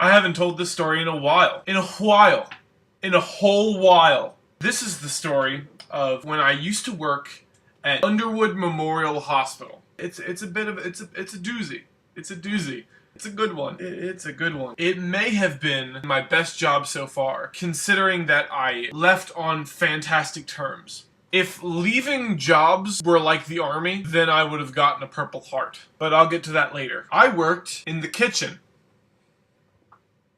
I haven't told this story in a while. In a whole while. This is the story of when I used to work at Underwood Memorial Hospital. It's a doozy. It's a doozy. It's a good one. It's a good one. It may have been my best job so far, considering that I left on fantastic terms. If leaving jobs were like the army, then I would have gotten a Purple Heart. But I'll get to that later. I worked in the kitchen.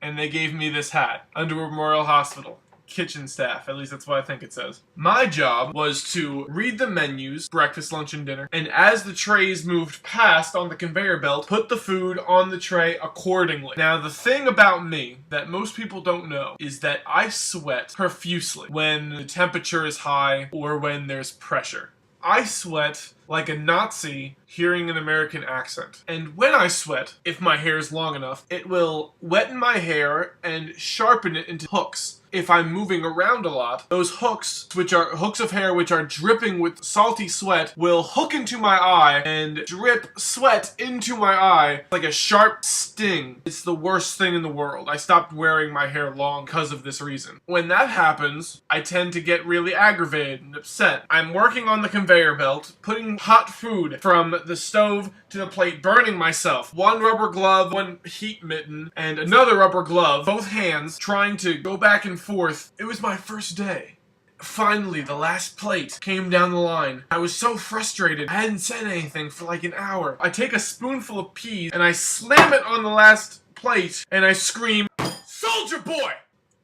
And they gave me this hat. Underwood Memorial Hospital. Kitchen staff, at least that's what I think it says. My job was to read the menus, breakfast, lunch, and dinner, and as the trays moved past on the conveyor belt, put the food on the tray accordingly. Now, the thing about me that most people don't know is that I sweat profusely when the temperature is high or when there's pressure. I sweat like a Nazi hearing an American accent. And when I sweat, if my hair is long enough, it will wetten my hair and sharpen it into hooks. If I'm moving around a lot, those hooks, which are hooks of hair which are dripping with salty sweat, will hook into my eye and drip sweat into my eye like a sharp sting. It's the worst thing in the world. I stopped wearing my hair long because of this reason. When that happens, I tend to get really aggravated and upset. I'm working on the conveyor belt, putting hot food from the stove to the plate, burning myself. One rubber glove, one heat mitten, and another rubber glove, both hands, trying to go back and forth. It was my first day. Finally, the last plate came down the line. I was so frustrated. I hadn't said anything for like an hour. I take a spoonful of peas and I slam it on the last plate and I scream, "Soldier boy!"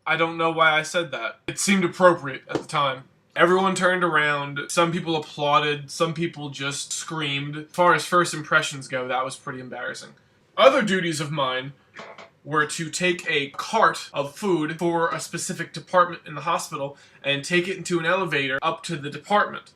I don't know why I said that. It seemed appropriate at the time. Everyone turned around. Some people applauded. Some people just screamed. As far as first impressions go, that was pretty embarrassing. Other duties of mine were to take a cart of food for a specific department in the hospital and take it into an elevator up to the department.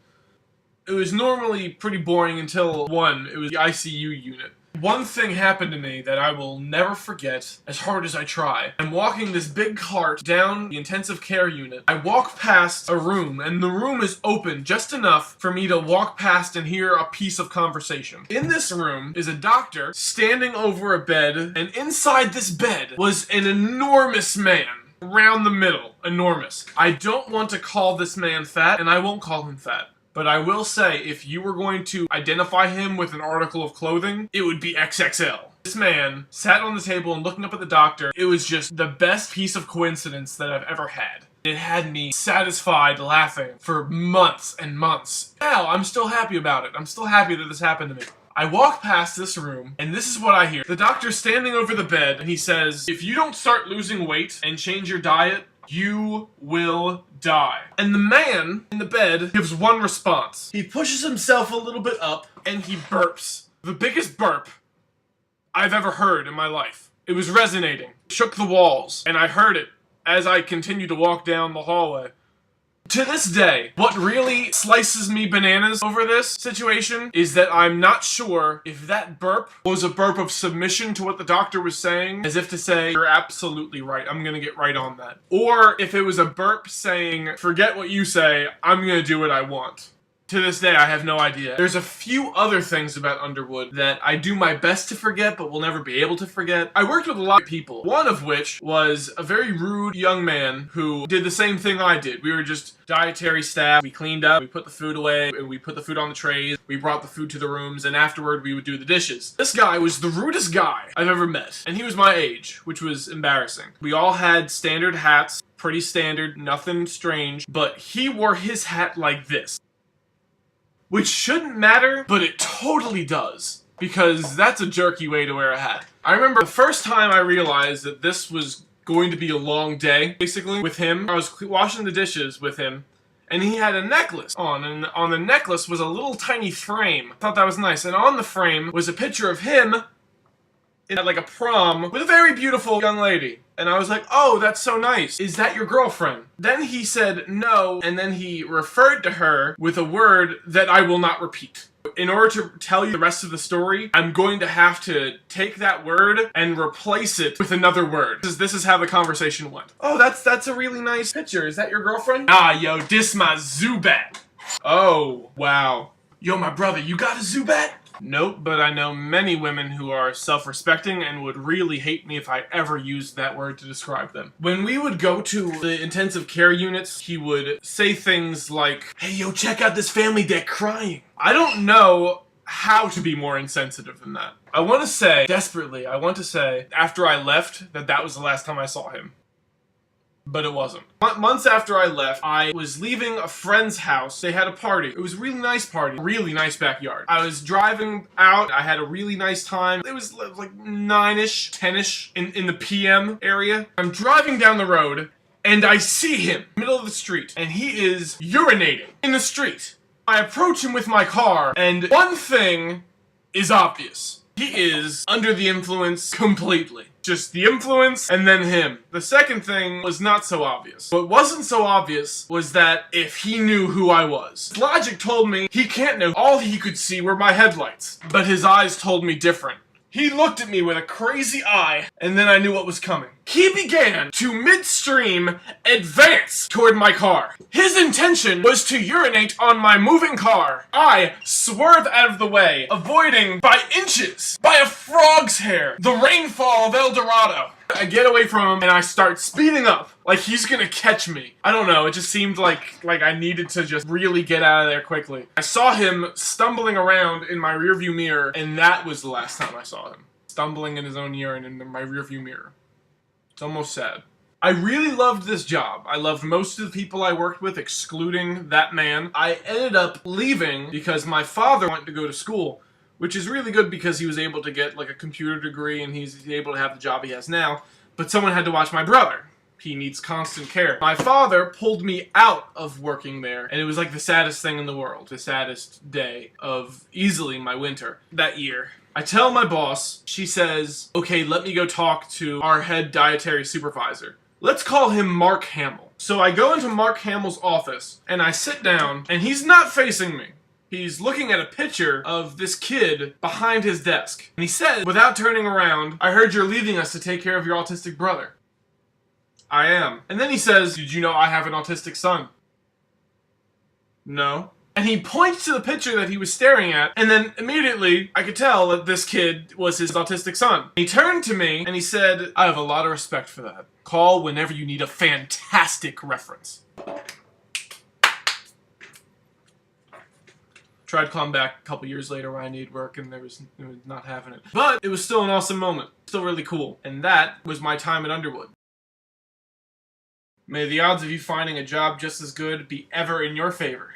It was normally pretty boring until it was the ICU unit. One thing happened to me that I will never forget, as hard as I try. I'm walking this big cart down the intensive care unit. I walk past a room, and the room is open just enough for me to walk past and hear a piece of conversation. In this room is a doctor standing over a bed, and inside this bed was an enormous man. Around the middle. Enormous. I don't want to call this man fat, and I won't call him fat. But I will say, if you were going to identify him with an article of clothing, it would be XXL. This man sat on the table and looking up at the doctor. It was just the best piece of coincidence that I've ever had. It had me satisfied laughing for months and months. Now, I'm still happy about it. I'm still happy that this happened to me. I walk past this room, and this is what I hear. The doctor's standing over the bed, and he says, "If you don't start losing weight and change your diet, you will die." And the man in the bed gives one response. He pushes himself a little bit up, and he burps. The biggest burp I've ever heard in my life. It was resonating. It shook the walls, and I heard it as I continued to walk down the hallway. To this day, what really slices me bananas over this situation is that I'm not sure if that burp was a burp of submission to what the doctor was saying, as if to say, "You're absolutely right, I'm gonna get right on that." Or if it was a burp saying, "Forget what you say, I'm gonna do what I want." To this day, I have no idea. There's a few other things about Underwood that I do my best to forget, but will never be able to forget. I worked with a lot of people, one of which was a very rude young man who did the same thing I did. We were just dietary staff. We cleaned up, we put the food away, and we put the food on the trays. We brought the food to the rooms, and afterward, we would do the dishes. This guy was the rudest guy I've ever met, and he was my age, which was embarrassing. We all had standard hats, pretty standard, nothing strange, but he wore his hat like this. Which shouldn't matter, but it totally does. Because that's a jerky way to wear a hat. I remember the first time I realized that this was going to be a long day, basically, with him. I was washing the dishes with him, and he had a necklace on, and on the necklace was a little tiny frame. I thought that was nice, and on the frame was a picture of him at like a prom with a very beautiful young lady. And I was like, "Oh, that's so nice. Is that your girlfriend?" Then he said no, and then he referred to her with a word that I will not repeat. In order to tell you the rest of the story, I'm going to have to take that word and replace it with another word. This is how the conversation went. "Oh, that's a really nice picture. Is that your girlfriend?" "Ah, yo, this my Zubat." "Oh, wow. Yo, my brother, you got a Zubat?" Nope, but I know many women who are self-respecting and would really hate me if I ever used that word to describe them. When we would go to the intensive care units, he would say things like, "Hey, yo, check out this family, they're crying." I don't know how to be more insensitive than that. I want to say, desperately, after I left, that was the last time I saw him. But it wasn't. Months after I left, I was leaving a friend's house. They had a party. It was a really nice party. Really nice backyard. I was driving out. I had a really nice time. It was like 9-ish, 10-ish in the PM area. I'm driving down the road and I see him, middle of the street, and he is urinating in the street. I approach him with my car, and one thing is obvious. He is under the influence completely. Just the influence, and then him. The second thing was not so obvious. What wasn't so obvious was that if he knew who I was. Logic told me he can't know. All he could see were my headlights. But his eyes told me different. He looked at me with a crazy eye, and then I knew what was coming. He began to midstream advance toward my car. His intention was to urinate on my moving car. I swerve out of the way, avoiding by inches, by a frog's hair, the rainfall of El Dorado. I get away from him and I start speeding up, like he's gonna catch me. I don't know, it just seemed like I needed to just really get out of there quickly. I saw him stumbling around in my rearview mirror, and that was the last time I saw him. Stumbling in his own urine in my rearview mirror. It's almost sad. I really loved this job. I loved most of the people I worked with, excluding that man. I ended up leaving because my father went to go to school, which is really good because he was able to get like a computer degree and he's able to have the job he has now. But someone had to watch my brother. He needs constant care. My father pulled me out of working there, and it was like the saddest thing in the world. The saddest day of easily my winter that year. I tell my boss, she says, "Okay, let me go talk to our head dietary supervisor. Let's call him Mark Hamill." So I go into Mark Hamill's office, and I sit down, and he's not facing me. He's looking at a picture of this kid behind his desk. And he said, without turning around, "I heard you're leaving us to take care of your autistic brother." I am. And then he says, "Did you know I have an autistic son?" No. And he points to the picture that he was staring at, and then immediately I could tell that this kid was his autistic son. He turned to me and he said, "I have a lot of respect for that. Call whenever you need a fantastic reference." Tried calling back a couple years later when I needed work and it was not having it. But it was still an awesome moment. Still really cool. And that was my time at Underwood. May the odds of you finding a job just as good be ever in your favor.